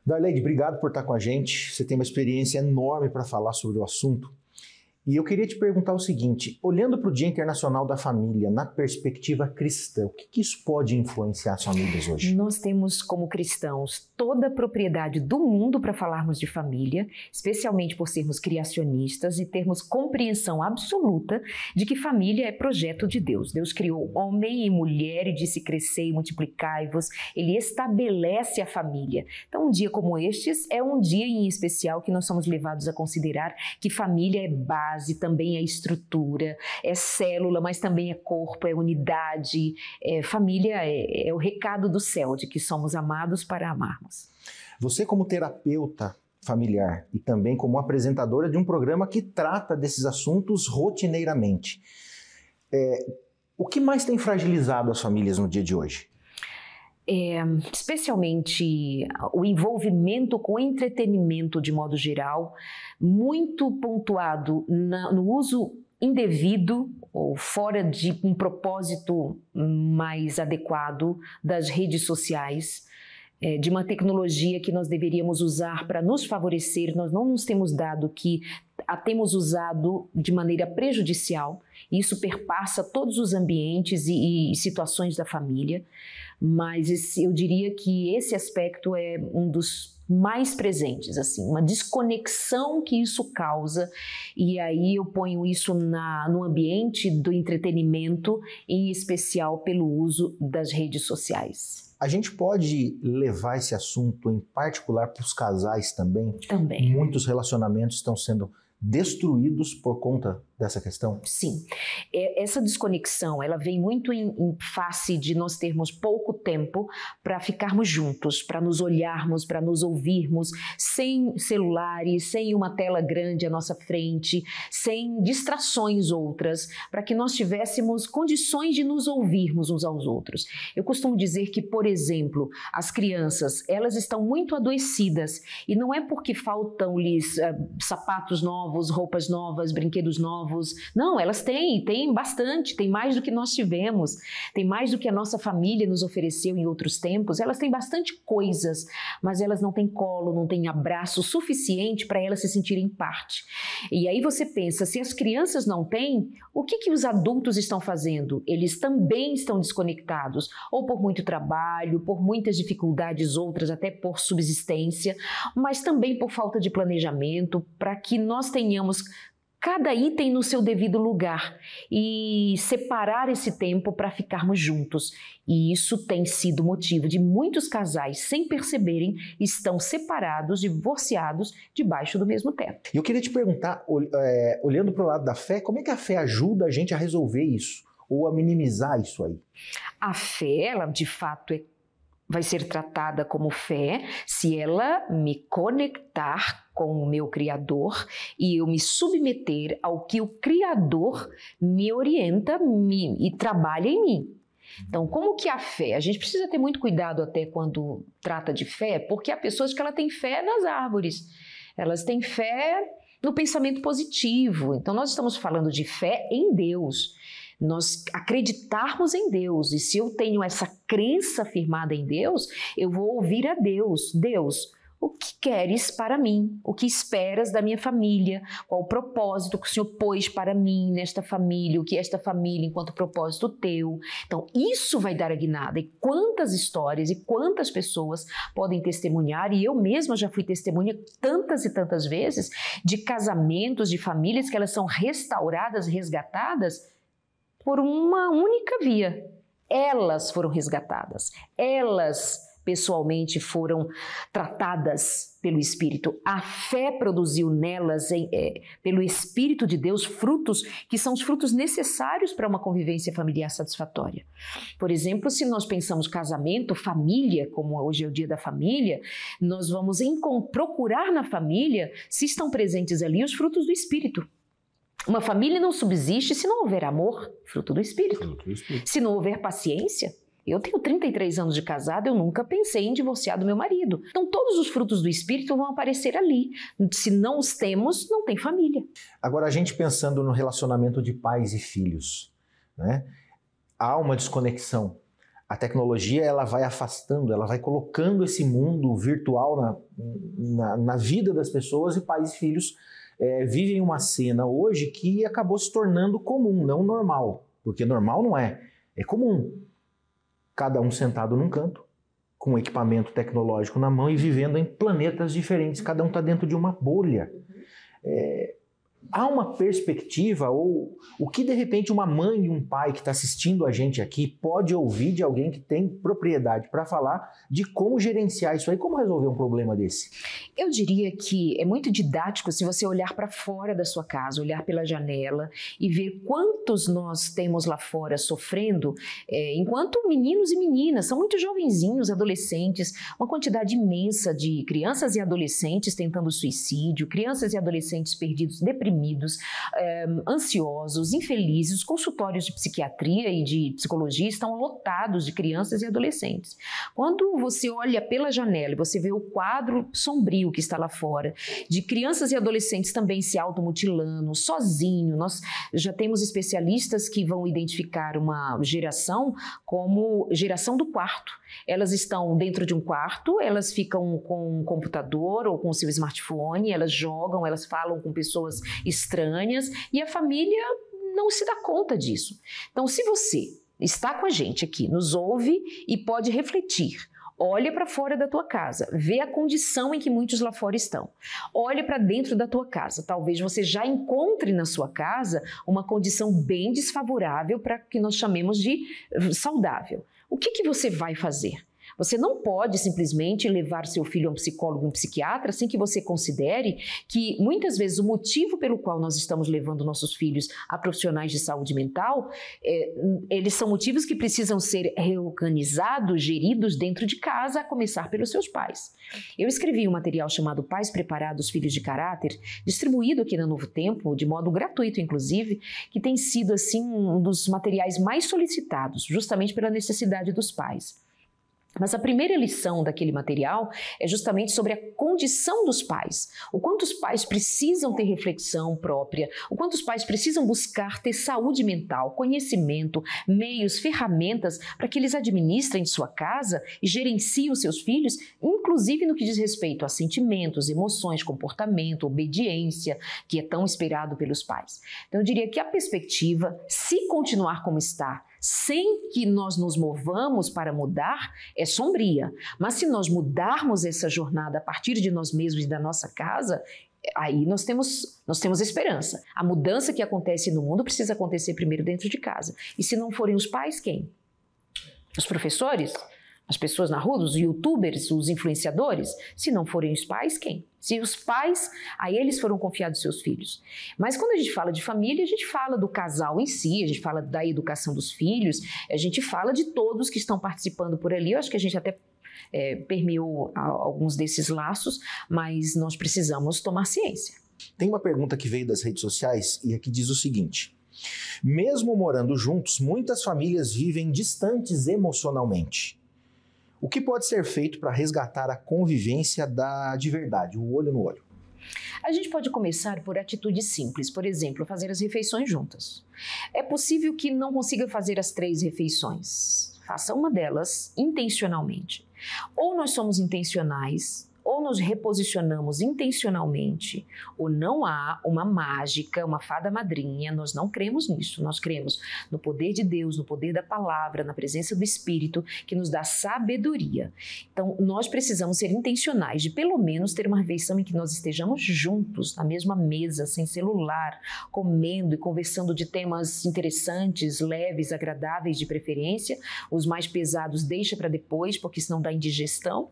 Darleide, obrigado por estar com a gente. Você tem uma experiência enorme para falar sobre o assunto. E eu queria te perguntar o seguinte, olhando para o Dia Internacional da Família, na perspectiva cristã, o que isso pode influenciar as famílias hoje? Nós temos, como cristãos, toda a propriedade do mundo para falarmos de família, especialmente por sermos criacionistas e termos compreensão absoluta de que família é projeto de Deus. Deus criou homem e mulher e disse crescei e multiplicai-vos. Ele estabelece a família. Então, um dia como estes é um dia em especial que nós somos levados a considerar que família é base, também é estrutura, é célula, mas também é corpo, é unidade. Família é o recado do céu, de que somos amados para amarmos. Você, como terapeuta familiar e também como apresentadora de um programa que trata desses assuntos rotineiramente, o que mais tem fragilizado as famílias no dia de hoje? Especialmente o envolvimento com entretenimento de modo geral, muito pontuado no uso indevido ou fora de um propósito mais adequado das redes sociais, de uma tecnologia que nós deveríamos usar para nos favorecer. Nós não nos temos dado que a temos usado de maneira prejudicial, e isso perpassa todos os ambientes e situações da família, mas eu diria que esse aspecto é um dos mais presentes, assim, uma desconexão que isso causa, e aí eu ponho isso no ambiente do entretenimento, em especial pelo uso das redes sociais. A gente pode levar esse assunto em particular para os casais também? Também. Muitos relacionamentos estão sendo destruídos por conta dessa questão? Sim. Essa desconexão, ela vem muito em face de nós termos pouco tempo para ficarmos juntos, para nos olharmos, para nos ouvirmos, sem celulares, sem uma tela grande à nossa frente, sem distrações outras, para que nós tivéssemos condições de nos ouvirmos uns aos outros. Eu costumo dizer que, por exemplo, as crianças, elas estão muito adoecidas, e não é porque faltam-lhes sapatos novos, roupas novas, brinquedos novos. Não, elas têm bastante, tem mais do que nós tivemos, tem mais do que a nossa família nos ofereceu em outros tempos. Elas têm bastante coisas, mas elas não têm colo, não têm abraço suficiente para elas se sentirem parte. E aí você pensa, se as crianças não têm, o que os adultos estão fazendo? Eles também estão desconectados, ou por muito trabalho, por muitas dificuldades outras, até por subsistência, mas também por falta de planejamento, para que nós tenhamos cada item no seu devido lugar e separar esse tempo para ficarmos juntos. E isso tem sido motivo de muitos casais, sem perceberem, estão separados, divorciados, debaixo do mesmo teto. E eu queria te perguntar, olhando para o lado da fé, como é que a fé ajuda a gente a resolver isso? Ou a minimizar isso aí? A fé, ela de fato vai ser tratada como fé se ela me conectar com o meu Criador e eu me submeter ao que o Criador me orienta e trabalha em mim. Então, como que a fé? A gente precisa ter muito cuidado até quando trata de fé, porque há pessoas que ela tem fé nas árvores, elas têm fé no pensamento positivo. Então, nós estamos falando de fé em Deus. Nós acreditarmos em Deus, e se eu tenho essa crença firmada em Deus, eu vou ouvir a Deus. Deus, o que queres para mim? O que esperas da minha família? Qual o propósito que o Senhor pôs para mim nesta família? O que é esta família enquanto propósito teu? Então, isso vai dar a guinada. E quantas histórias e quantas pessoas podem testemunhar, e eu mesma já fui testemunha tantas e tantas vezes, de casamentos, de famílias que elas são restauradas, resgatadas, por uma única via. Elas foram resgatadas, elas pessoalmente foram tratadas pelo Espírito. A fé produziu nelas, pelo Espírito de Deus, frutos que são os frutos necessários para uma convivência familiar satisfatória. Por exemplo, se nós pensamos casamento, família, como hoje é o dia da família, nós vamos procurar na família se estão presentes ali os frutos do Espírito. Uma família não subsiste se não houver amor, fruto do Espírito. Se não houver paciência, eu tenho 33 anos de casada, eu nunca pensei em divorciar do meu marido. Então todos os frutos do Espírito vão aparecer ali. Se não os temos, não tem família. Agora, a gente pensando no relacionamento de pais e filhos, né? Há uma desconexão. A tecnologia ela vai afastando, ela vai colocando esse mundo virtual na vida das pessoas, e pais e filhos vivem uma cena hoje que acabou se tornando comum, não normal. Porque normal não é comum. Cada um sentado num canto, com um equipamento tecnológico na mão e vivendo em planetas diferentes, cada um está dentro de uma bolha. Há uma perspectiva, ou o que de repente uma mãe e um pai que está assistindo a gente aqui pode ouvir de alguém que tem propriedade para falar de como gerenciar isso aí, como resolver um problema desse? Eu diria que é muito didático se você olhar para fora da sua casa, olhar pela janela e ver quantos nós temos lá fora sofrendo, enquanto meninos e meninas, são muito jovenzinhos, adolescentes, uma quantidade imensa de crianças e adolescentes tentando suicídio, crianças e adolescentes perdidos, deprimidos, ansiosos, infelizes. Os consultórios de psiquiatria e de psicologia estão lotados de crianças e adolescentes. Quando você olha pela janela e você vê o quadro sombrio que está lá fora, de crianças e adolescentes também se automutilando, sozinho, nós já temos especialistas que vão identificar uma geração como geração do quarto. Elas estão dentro de um quarto, elas ficam com um computador ou com o seu smartphone, elas jogam, elas falam com pessoas estranhas e a família não se dá conta disso. Então, se você está com a gente aqui, nos ouve e pode refletir, olha para fora da tua casa, vê a condição em que muitos lá fora estão. Olha para dentro da tua casa. Talvez você já encontre na sua casa uma condição bem desfavorável para que nós chamemos de saudável. O que você vai fazer? Você não pode simplesmente levar seu filho a um psicólogo, um psiquiatra, sem que você considere que muitas vezes o motivo pelo qual nós estamos levando nossos filhos a profissionais de saúde mental, eles são motivos que precisam ser reorganizados, geridos dentro de casa, a começar pelos seus pais. Eu escrevi um material chamado Pais Preparados, Filhos de Caráter, distribuído aqui na Novo Tempo, de modo gratuito inclusive, que tem sido assim um dos materiais mais solicitados, justamente pela necessidade dos pais. Mas a primeira lição daquele material é justamente sobre a condição dos pais. O quanto os pais precisam ter reflexão própria, o quanto os pais precisam buscar ter saúde mental, conhecimento, meios, ferramentas para que eles administrem sua casa e gerenciem os seus filhos, inclusive no que diz respeito a sentimentos, emoções, comportamento, obediência, que é tão esperado pelos pais. Então eu diria que a perspectiva, se continuar como está, sem que nós nos movamos para mudar, é sombria. Mas se nós mudarmos essa jornada a partir de nós mesmos e da nossa casa, aí nós temos esperança. A mudança que acontece no mundo precisa acontecer primeiro dentro de casa. E se não forem os pais, quem? Os professores? As pessoas na rua, os youtubers, os influenciadores? Se não forem os pais, quem? Se os pais, a eles foram confiados seus filhos. Mas quando a gente fala de família, a gente fala do casal em si, a gente fala da educação dos filhos, a gente fala de todos que estão participando por ali. Eu acho que a gente até permeou alguns desses laços, mas nós precisamos tomar ciência. Tem uma pergunta que veio das redes sociais e aqui diz o seguinte: mesmo morando juntos, muitas famílias vivem distantes emocionalmente. O que pode ser feito para resgatar a convivência de verdade, o olho no olho? A gente pode começar por atitudes simples, por exemplo, fazer as refeições juntas. É possível que não consiga fazer as 3 refeições. Faça uma delas intencionalmente. Ou nós somos intencionais, ou nos reposicionamos intencionalmente, ou não há uma mágica, uma fada madrinha. Nós não cremos nisso, nós cremos no poder de Deus, no poder da palavra, na presença do Espírito, que nos dá sabedoria. Então, nós precisamos ser intencionais de pelo menos ter uma refeição em que nós estejamos juntos, na mesma mesa, sem celular, comendo e conversando de temas interessantes, leves, agradáveis de preferência. Os mais pesados deixa para depois, porque senão dá indigestão.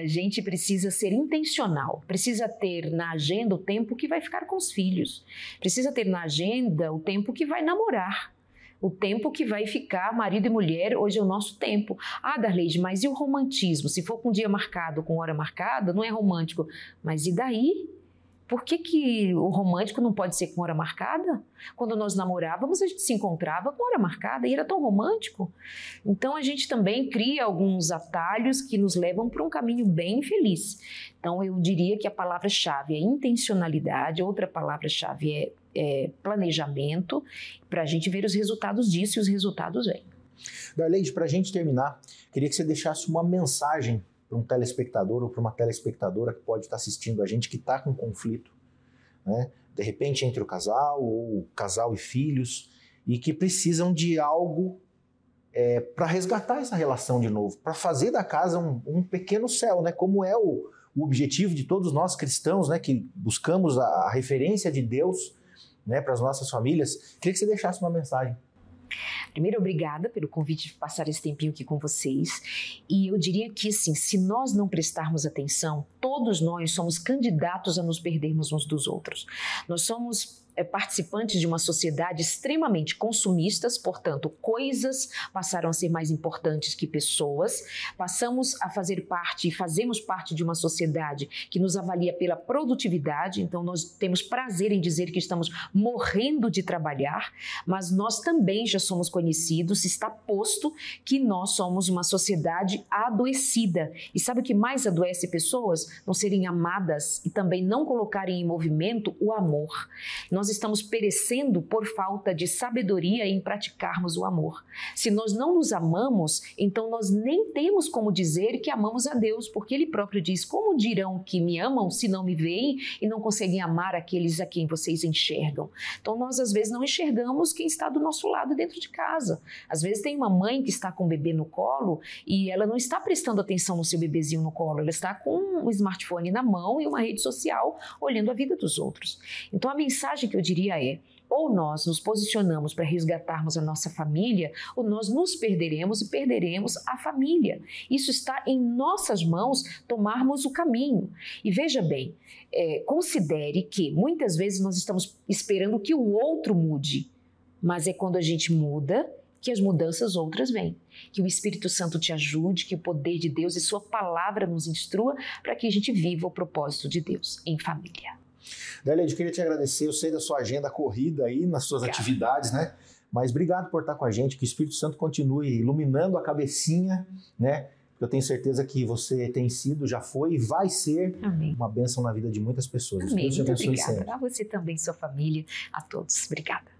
A gente precisa ser intencional, precisa ter na agenda o tempo que vai ficar com os filhos, precisa ter na agenda o tempo que vai namorar, o tempo que vai ficar marido e mulher. Hoje é o nosso tempo. Ah, Darleide, mas e o romantismo? Se for com dia marcado, com hora marcada, não é romântico. Mas e daí? Por que o romântico não pode ser com hora marcada? Quando nós namorávamos, a gente se encontrava com hora marcada e era tão romântico. Então, a gente também cria alguns atalhos que nos levam para um caminho bem infeliz. Então, eu diria que a palavra-chave é intencionalidade, outra palavra-chave é planejamento, para a gente ver os resultados disso, e os resultados vêm. Darleide, para a gente terminar, queria que você deixasse uma mensagem para um telespectador ou para uma telespectadora que pode estar assistindo a gente, que está com conflito, né? De repente entre o casal ou casal e filhos, e que precisam de algo para resgatar essa relação de novo, para fazer da casa um pequeno céu, né? Como é o objetivo de todos nós cristãos, né? Que buscamos a referência de Deus, né? Para as nossas famílias. Queria que você deixasse uma mensagem. Primeiro, obrigada pelo convite de passar esse tempinho aqui com vocês. E eu diria que, assim, se nós não prestarmos atenção, todos nós somos candidatos a nos perdermos uns dos outros. Nós somos participantes de uma sociedade extremamente consumistas, portanto, coisas passaram a ser mais importantes que pessoas. Passamos a fazer parte e fazemos parte de uma sociedade que nos avalia pela produtividade, então nós temos prazer em dizer que estamos morrendo de trabalhar, mas nós também já somos conhecidos, está posto que nós somos uma sociedade adoecida. E sabe o que mais adoece pessoas? Não serem amadas e também não colocarem em movimento o amor. Nós estamos perecendo por falta de sabedoria em praticarmos o amor. Se nós não nos amamos, então nós nem temos como dizer que amamos a Deus, porque Ele próprio diz: como dirão que me amam se não me veem e não conseguem amar aqueles a quem vocês enxergam? Então nós às vezes não enxergamos quem está do nosso lado dentro de casa. Às vezes tem uma mãe que está com o bebê no colo e ela não está prestando atenção no seu bebezinho no colo, ela está com um smartphone na mão e uma rede social olhando a vida dos outros. Então a mensagem que eu diria é: ou nós nos posicionamos para resgatarmos a nossa família, ou nós nos perderemos e perderemos a família. Isso está em nossas mãos, tomarmos o caminho. E veja bem, considere que muitas vezes nós estamos esperando que o outro mude, mas é quando a gente muda que as mudanças outras vêm. Que o Espírito Santo te ajude, que o poder de Deus e sua palavra nos instrua para que a gente viva o propósito de Deus em família. Darleide, eu queria te agradecer, eu sei da sua agenda corrida aí, nas suas atividades, né? Mas obrigado por estar com a gente, que o Espírito Santo continue iluminando a cabecinha, né? Eu tenho certeza que você tem sido, já foi e vai ser uma bênção na vida de muitas pessoas. Amém. Deus te abençoe Muito obrigada. sempre. A você também, sua família, a todos. Obrigada.